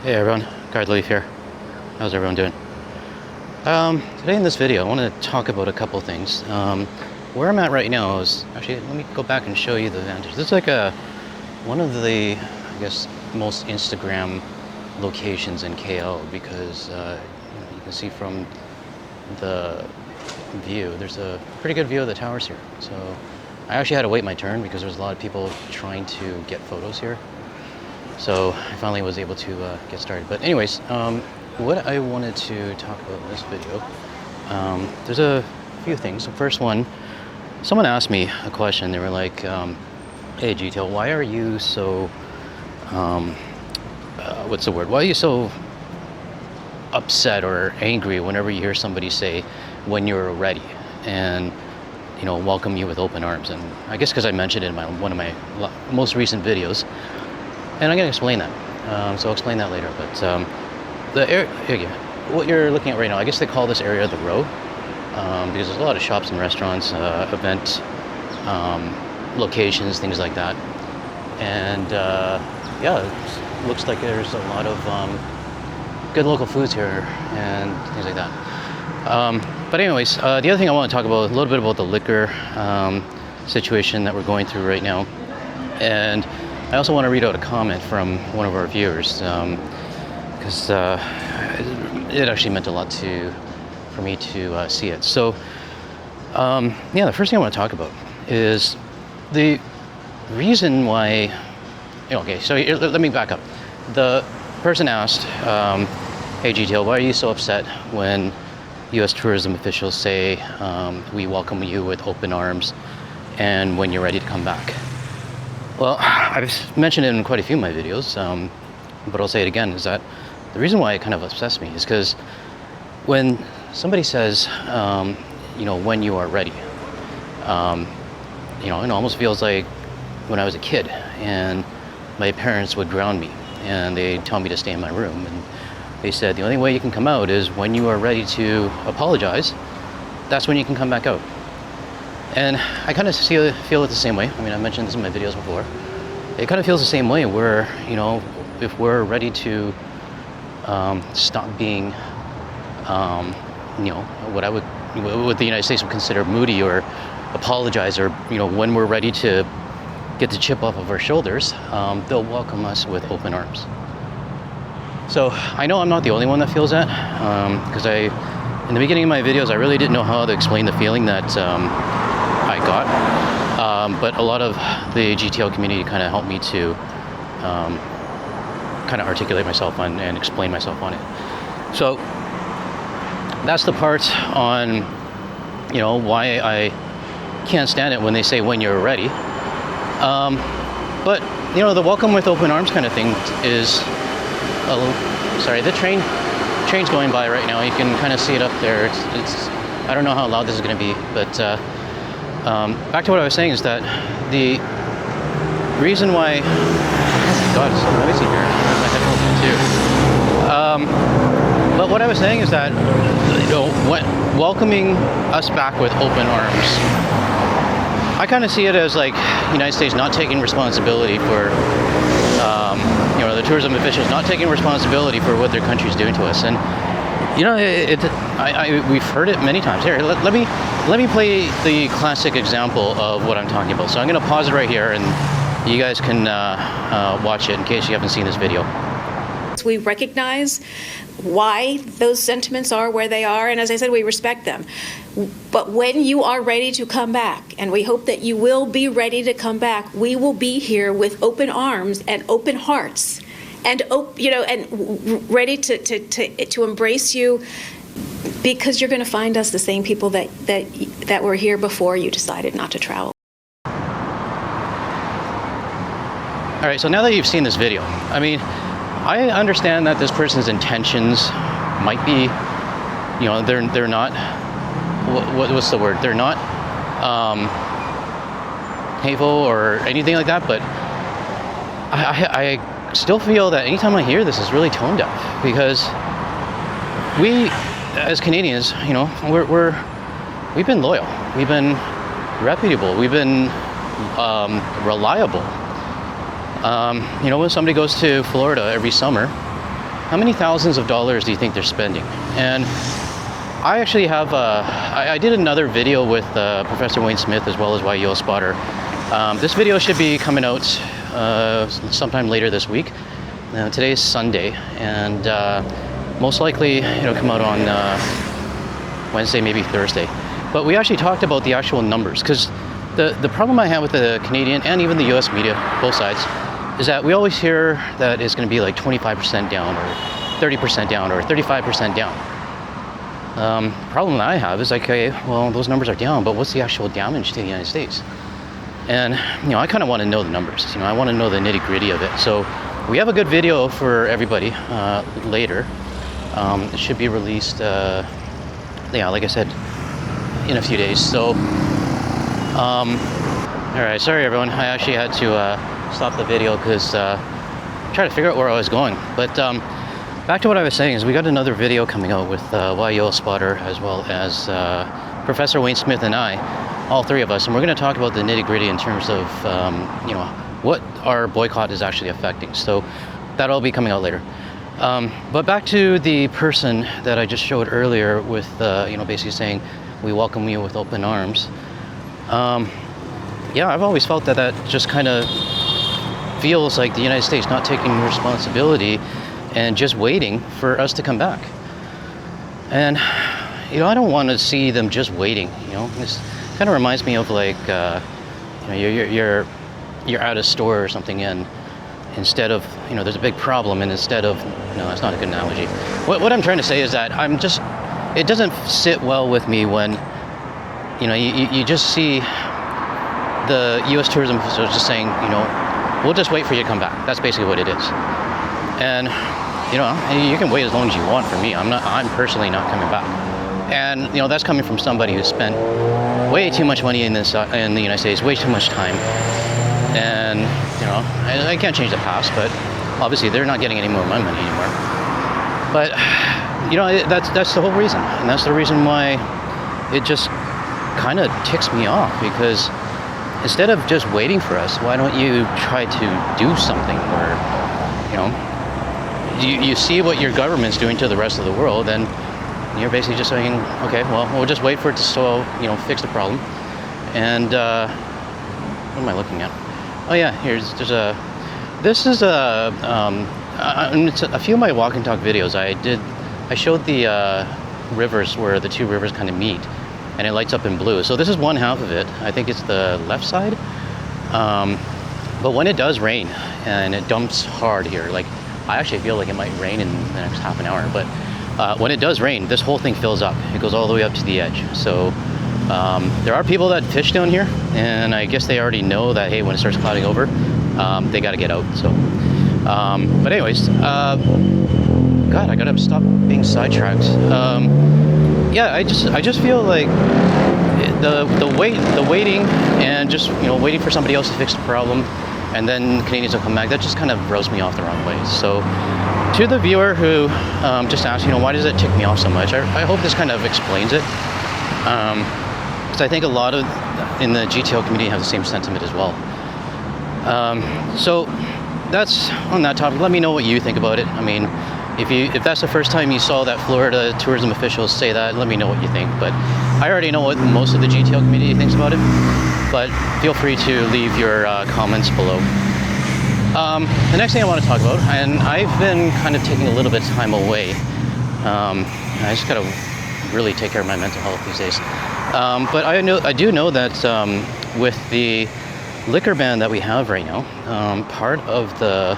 Hey everyone, Guard Leaf here. How's everyone doing? Today in this video, I want to talk about a couple things. Where I'm at right now is actually, let me go back and show you the vantage. This is like one of the, I guess, most Instagram locations in KL because you can see from the view, there's a pretty good view of the towers here. So I actually had to wait my turn because there's a lot of people trying to get photos here. So I finally was able to get started. But anyways, what I wanted to talk about in this video, there's a few things. The first one, someone asked me a question. They were like, hey GTL, why are you so, what's the word? Why are you so upset or angry whenever you hear somebody say, when you're ready, and welcome you with open arms? And I guess because I mentioned it in one of my most recent videos. And I'm going to explain that, so I'll explain that later. But what you're looking at right now, I guess they call this area the Row, because there's a lot of shops and restaurants, event locations, things like that. And yeah, it looks like there's a lot of good local foods here and things like that. But anyways, the other thing I want to talk about, a little bit about the liquor situation that we're going through right now. And I also want to read out a comment from one of our viewers, because it actually meant a lot for me to see it. So, yeah, the first thing I want to talk about is the reason why. Okay, so let me back up. The person asked, "Hey GTL, why are you so upset when U.S. tourism officials say we welcome you with open arms, and when you're ready to come back?" Well, I've mentioned it in quite a few of my videos, but I'll say it again, is that the reason why it kind of upsets me is because when somebody says, when you are ready, it almost feels like when I was a kid and my parents would ground me and they'd tell me to stay in my room. And they said, the only way you can come out is when you are ready to apologize, that's when you can come back out. And I kind of feel it the same way. I mean, I mentioned this in my videos before. It kind of feels the same way where, if we're ready to stop being, what the United States would consider moody or apologize, or, when we're ready to get the chip off of our shoulders, they'll welcome us with open arms. So I know I'm not the only one that feels that, because in the beginning of my videos, I really didn't know how to explain the feeling that I got, but a lot of the GTL community kind of helped me to kind of articulate myself on and explain myself on it. So that's the part on why I can't stand it when they say when you're ready. But the welcome with open arms kind of thing is a little, sorry, the train's going by right now. You can kind of see it up there. It's I don't know how loud this is going to be, but back to what I was saying is that the reason why, oh God, it's so noisy here. I have my headphones in too. But what I was saying is that, welcoming us back with open arms, I kind of see it as like the United States not taking responsibility for, the tourism officials not taking responsibility for what their country's doing to us. And we've heard it many times. Here, let me play the classic example of what I'm talking about. So I'm going to pause it right here, and you guys can watch it in case you haven't seen this video. We recognize why those sentiments are where they are, and as I said, we respect them. But when you are ready to come back, and we hope that you will be ready to come back, we will be here with open arms and open hearts, and and ready to embrace you, because you're going to find us the same people that were here before you decided not to travel. All right, so now that you've seen this video, I mean, I understand that this person's intentions might be, they're not, what's the word? They're not hateful or anything like that, but I still feel that anytime I hear this, it's really tone deaf, because we, as Canadians, we've been loyal, we've been reputable, we've been reliable. When somebody goes to Florida every summer, how many thousands of dollars do you think they're spending? And I actually have, I did another video with Professor Wayne Smith as well as YUL Spotter. This video should be coming out sometime later this week. Today's Sunday, and most likely it'll come out on Wednesday, maybe Thursday. But we actually talked about the actual numbers, because the problem I have with the Canadian and even the US media, both sides, is that we always hear that it's going to be like 25% down or 30% down or 35% down. Problem that I have is like, okay, well, those numbers are down, but what's the actual damage to the United States? And, I kind of want to know the numbers. I want to know the nitty gritty of it. So we have a good video for everybody later. It should be released, like I said, in a few days. So, all right, sorry everyone. I actually had to stop the video because try to figure out where I was going. But back to what I was saying is we got another video coming out with YUL Spotter as well as Professor Wayne Smith and I, all three of us, and we're going to talk about the nitty gritty in terms of what our boycott is actually affecting. So that'll be coming out later. But back to the person that I just showed earlier with basically saying we welcome you with open arms. I've always felt that just kind of feels like the United States not taking responsibility and just waiting for us to come back. And I don't want to see them just waiting. This kind of reminds me of like you're at a store or something, and instead of there's a big problem, and instead of no, that's not a good analogy. What I'm trying to say is that it doesn't sit well with me when you just see the U.S. tourism officials just saying we'll just wait for you to come back. That's basically what it is. And you can wait as long as you want for me. I'm personally not coming back. And that's coming from somebody who spent way too much money in the United States, way too much time. And I can't change the past, but obviously they're not getting any more of my money anymore. But that's the whole reason, and that's the reason why it just kind of ticks me off, because instead of just waiting for us, why don't you try to do something? Or you see what your government's doing to the rest of the world, and you're basically just saying, okay, well, we'll just wait for it to fix the problem. And what am I looking at? Oh yeah, this is a few of my walk and talk videos. I showed the rivers where the two rivers kind of meet, and it lights up in blue. So this is one half of it. I think it's the left side. But when it does rain and it dumps hard here, like I actually feel like it might rain in the next half an hour, but when it does rain, this whole thing fills up. It goes all the way up to the edge. So there are people that fish down here, and I guess they already know that, hey, when it starts clouding over, they got to get out. So, but anyways, God, I gotta stop being sidetracked. I just feel like the waiting and just waiting for somebody else to fix the problem, and then Canadians will come back. That just kind of throws me off the wrong way. So, to the viewer who just asked, why does it tick me off so much? I hope this kind of explains it. Because I think a lot of in the GTO community have the same sentiment as well. So that's on that topic. Let me know what you think about it. I mean, if that's the first time you saw that Florida tourism officials say that, let me know what you think. But I already know what most of the GTO community thinks about it. But feel free to leave your comments below. The next thing I want to talk about, and I've been kind of taking a little bit of time away. I just gotta really take care of my mental health these days. But I do know that with the liquor ban that we have right now, part of the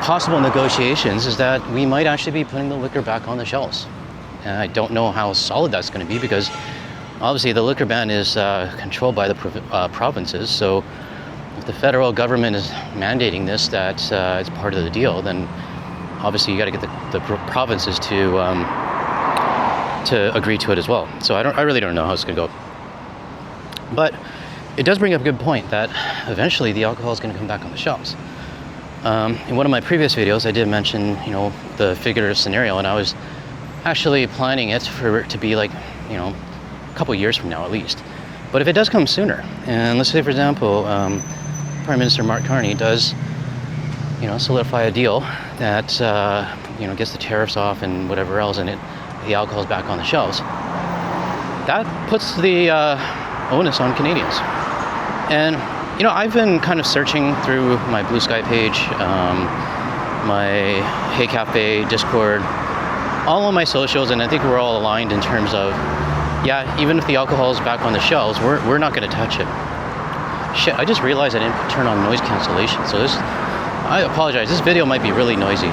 possible negotiations is that we might actually be putting the liquor back on the shelves. And I don't know how solid that's going to be, because obviously the liquor ban is controlled by the provinces. So if the federal government is mandating this, that it's part of the deal, then obviously you got to get the provinces to agree to it as well. So I really don't know how it's going to go. But it does bring up a good point that eventually the alcohol is going to come back on the shelves. In one of my previous videos, I did mention, the figurative scenario, and I was actually planning it for it to be like, a couple years from now at least. But if it does come sooner, and let's say, for example, Prime Minister Mark Carney does solidify a deal that gets the tariffs off and whatever else, and the alcohol's back on the shelves. That puts the onus on Canadians. And I've been kind of searching through my Blue Sky page, my Hey Cafe Discord, all of my socials, and I think we're all aligned in terms of, even if the alcohol is back on the shelves, we're not going to touch it. Shit, I just realized I didn't turn on noise cancellation, so I apologize. This video might be really noisy,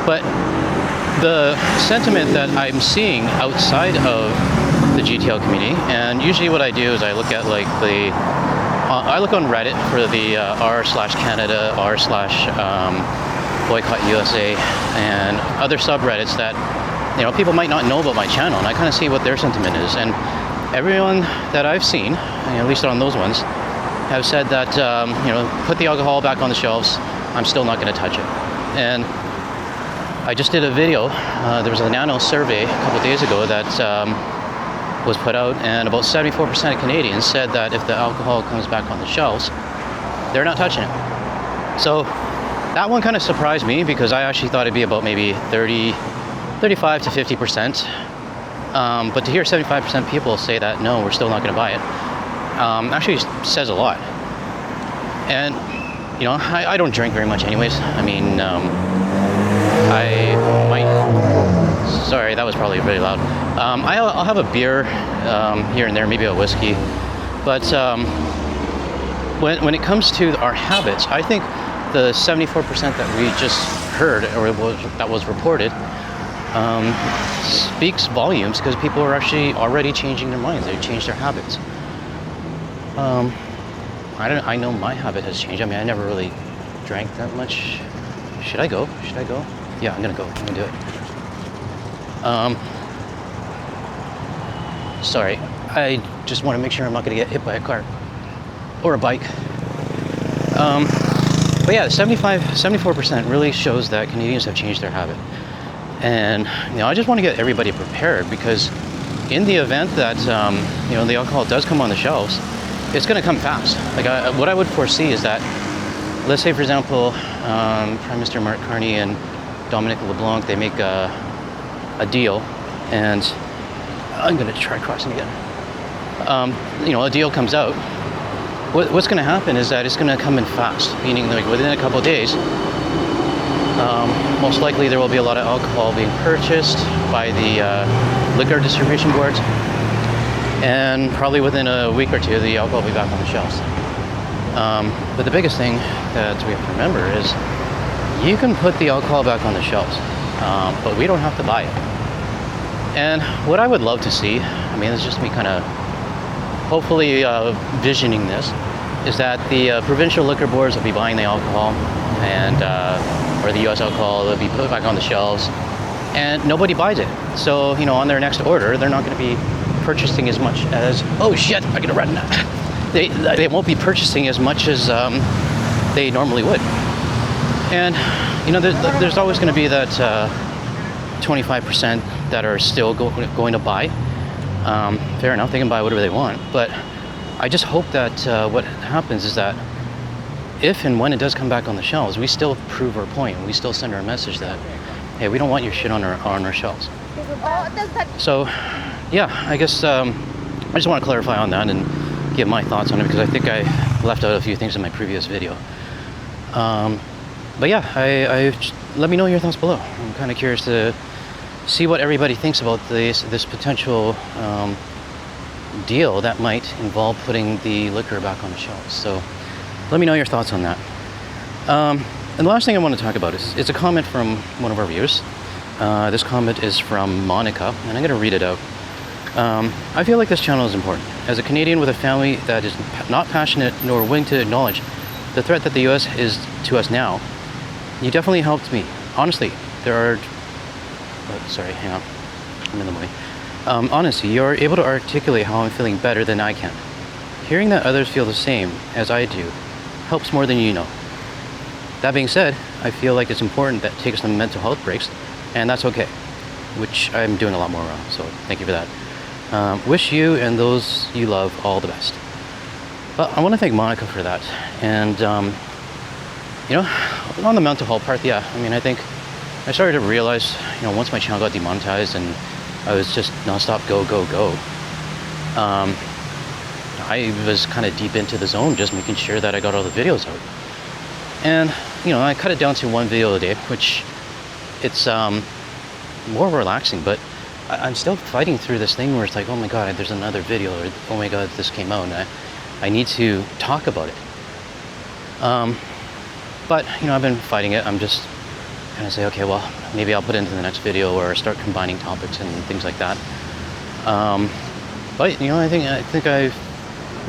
but the sentiment that I'm seeing outside of the GTL community, and usually what I do is I look at I look on Reddit for the r/Canada, r/boycott USA, and other subreddits that people might not know about my channel, and I kind of see what their sentiment is. And everyone that I've seen, at least on those ones, have said that put the alcohol back on the shelves. I'm still not going to touch it. And I just did a video. There was a nano survey a couple days ago that was put out, and about 74% of Canadians said that if the alcohol comes back on the shelves, they're not touching it. So that one kind of surprised me, because I actually thought it'd be about maybe 35 to 50%. But to hear 75% people say that, no, we're still not going to buy it, actually says a lot. And, I don't drink very much anyways. I mean, I might, sorry, that was probably really loud. I'll have a beer here and there, maybe a whiskey. But when it comes to our habits, I think the 74% that we just heard, or that was reported, speaks volumes, because people are actually already changing their minds. They've changed their habits. I know my habit has changed. I mean, I never really drank that much. Should I go? Yeah, I'm gonna go. I'm gonna do it. Sorry, I just want to make sure I'm not gonna get hit by a car or a bike. But yeah, 74% really shows that Canadians have changed their habit. And I just want to get everybody prepared, because in the event that the alcohol does come on the shelves, it's going to come fast. What I would foresee is that, let's say for example, Prime Minister Mark Carney and Dominic LeBlanc, they make a deal, and I'm going to try crossing again. A deal comes out. What's going to happen is that it's going to come in fast, meaning within a couple of days. Most likely there will be a lot of alcohol being purchased by the liquor distribution boards, and probably within a week or two the alcohol will be back on the shelves. But the biggest thing that we have to remember is you can put the alcohol back on the shelves, but we don't have to buy it. And what I would love to see, I mean, it's just me kind of hopefully visioning this, is that the provincial liquor boards will be buying the alcohol, and or the U.S. alcohol will be put back on the shelves, and nobody buys it. So, on their next order, they're not going to be purchasing as much as, oh shit, I gotta run now. They won't be purchasing as much as they normally would. And, there's always going to be that 25% that are still going to buy. Fair enough, they can buy whatever they want, but I just hope that what happens is that if and when it does come back on the shelves, we still prove our point. We still send our message that, hey, we don't want your shit on our shelves. So, yeah, I guess I just want to clarify on that and give my thoughts on it, because I think I left out a few things in my previous video. But yeah, let me know your thoughts below. I'm kind of curious to see what everybody thinks about this potential deal that might involve putting the liquor back on the shelves. So let me know your thoughts on that. And the last thing I want to talk about is a comment from one of our viewers. This comment is from Monica, and I'm going to read it out. I feel like this channel is important. As a Canadian with a family that is not passionate nor willing to acknowledge the threat that the US is to us now, you definitely helped me. Honestly, there are... sorry, hang on. I'm in the way. Honestly, you're able to articulate how I'm feeling better than I can. Hearing that others feel the same as I do helps more than you know. That being said, I feel like it's important that take some mental health breaks, and that's okay, which I'm doing a lot more on, so thank you for that. Wish you and those you love all the best. Well, I want to thank Monica for that, and you know, on the mental health part, yeah. I mean, I think I started to realize, you know, once my channel got demonetized and I was just nonstop go, go, go. I was kind of deep into the zone, just making sure that I got all the videos out. And, you know, I cut it down to one video a day, which it's more relaxing, but I'm still fighting through this thing where it's like, oh my God, there's another video, or oh my God, this came out, and I need to talk about it. But, you know, I've been fighting it. I'm just kind of say, okay, well, maybe I'll put it into the next video or start combining topics and things like that. But, you know, I think I've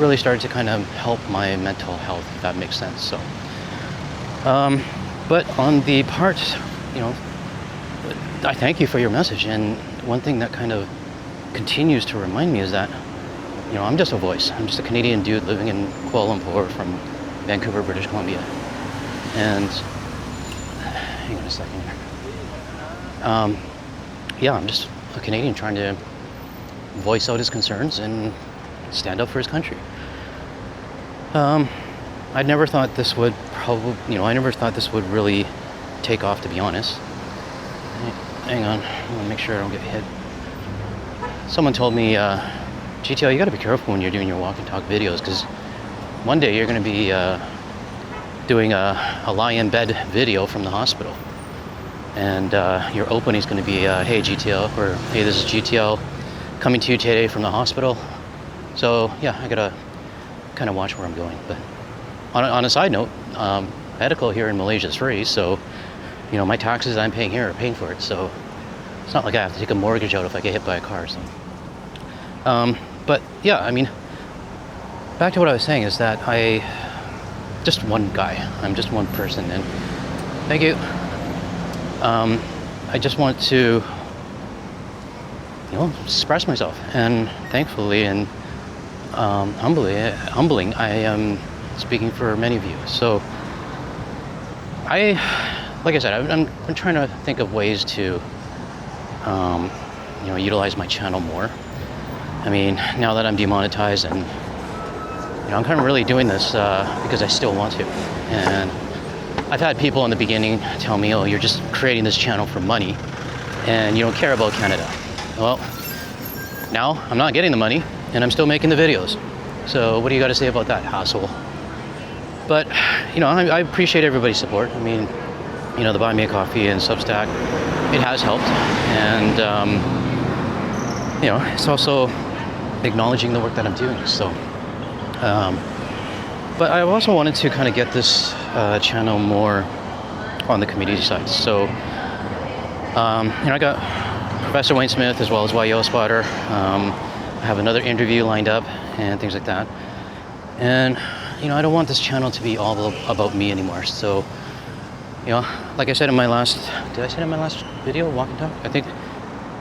really started to kind of help my mental health, if that makes sense. So, but on the part, you know, I thank you for your message. And one thing that kind of continues to remind me is that, you know, I'm just a voice. I'm just a Canadian dude living in Kuala Lumpur from Vancouver, British Columbia. And hang on a second here. Yeah, I'm just a Canadian trying to voice out his concerns and stand up for his country. I never thought this would I never thought this would really take off, to be honest. Hang on, I want to make sure I don't get hit. Someone told me, GTL, you got to be careful when you're doing your walk and talk videos, because one day you're going to be doing a lie in bed video from the hospital, and your opening is going to be, hey GTL, or hey, this is GTL coming to you today from the hospital. So yeah, I gotta kind of watch where I'm going. But on a side note, medical here in Malaysia is free, so you know, my taxes I'm paying here are paying for it, so it's not like I have to take a mortgage out if I get hit by a car. So but yeah, I mean, back to what I was saying is that just one guy. I'm just one person, and thank you. I just want to, you know, express myself, and thankfully and humbling, I am speaking for many of you. So like I said, I'm trying to think of ways to, you know, utilize my channel more. I mean, now that I'm demonetized, and you know, I'm kind of really doing this because I still want to. And I've had people in the beginning tell me, oh, you're just creating this channel for money and you don't care about Canada. Well, now I'm not getting the money and I'm still making the videos. So what do you got to say about that, asshole? But, you know, I appreciate everybody's support. I mean, you know, the Buy Me a Coffee and Substack, it has helped. And, you know, it's also acknowledging the work that I'm doing. So, but I also wanted to kind of get this channel more on the community side. So, you know, I got Professor Wayne Smith as well as YO Spotter. I have another interview lined up and things like that. And, you know, I don't want this channel to be all about me anymore. So, you know, like I said in my last, did I say it in my last video, Walk and Talk? I think,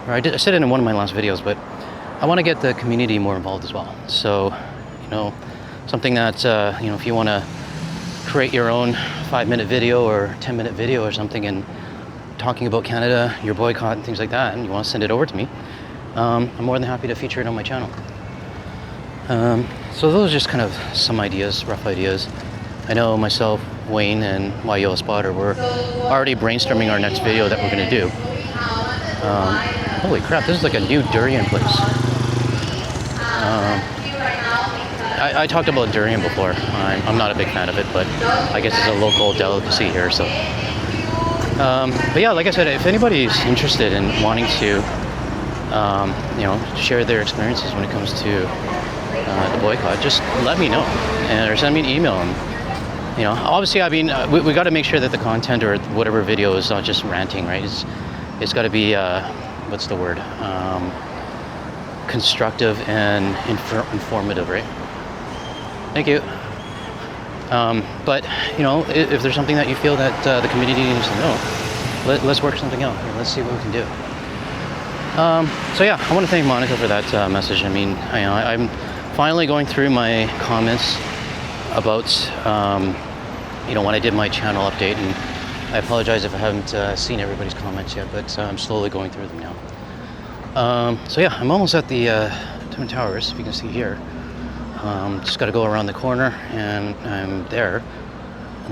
or I said it in one of my last videos, but I want to get the community more involved as well. So, you know, something that, you know, if you want to create your own 5-minute video or 10-minute video or something and talking about Canada, your boycott and things like that, and you want to send it over to me, I'm more than happy to feature it on my channel. So those are just kind of some ideas, rough ideas. I know myself, Wayne, and YO Spotter, we're already brainstorming our next video that we're going to do. Holy crap, this is like a new durian place. I talked about durian before. I'm not a big fan of it, but I guess it's a local delicacy here. So, but yeah, like I said, if anybody's interested in wanting to, you know, share their experiences when it comes to the boycott, just let me know, or send me an email. And, you know, obviously, I mean, we got to make sure that the content or whatever video is not just ranting, right? It's got to be, what's the word? Constructive and informative, right? Thank you. But, you know, if there's something that you feel that the community needs to know, let's work something out. Let's see what we can do. So yeah, I want to thank Monica for that message. I mean, I'm finally going through my comments about, you know, when I did my channel update, and I apologize if I haven't seen everybody's comments yet, but I'm slowly going through them now. So yeah, I'm almost at the Twin Towers, if you can see here. Just got to go around the corner and I'm there.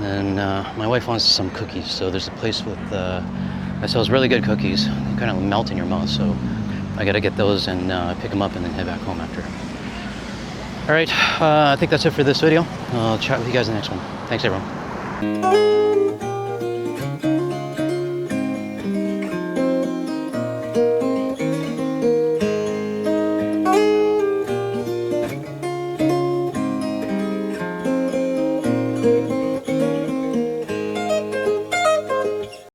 And my wife wants some cookies, so there's a place with that sells really good cookies. They kind of melt in your mouth, so I gotta get those and pick them up and then head back home after. All right, I think that's it for this video. I'll chat with you guys in the next one. Thanks, everyone.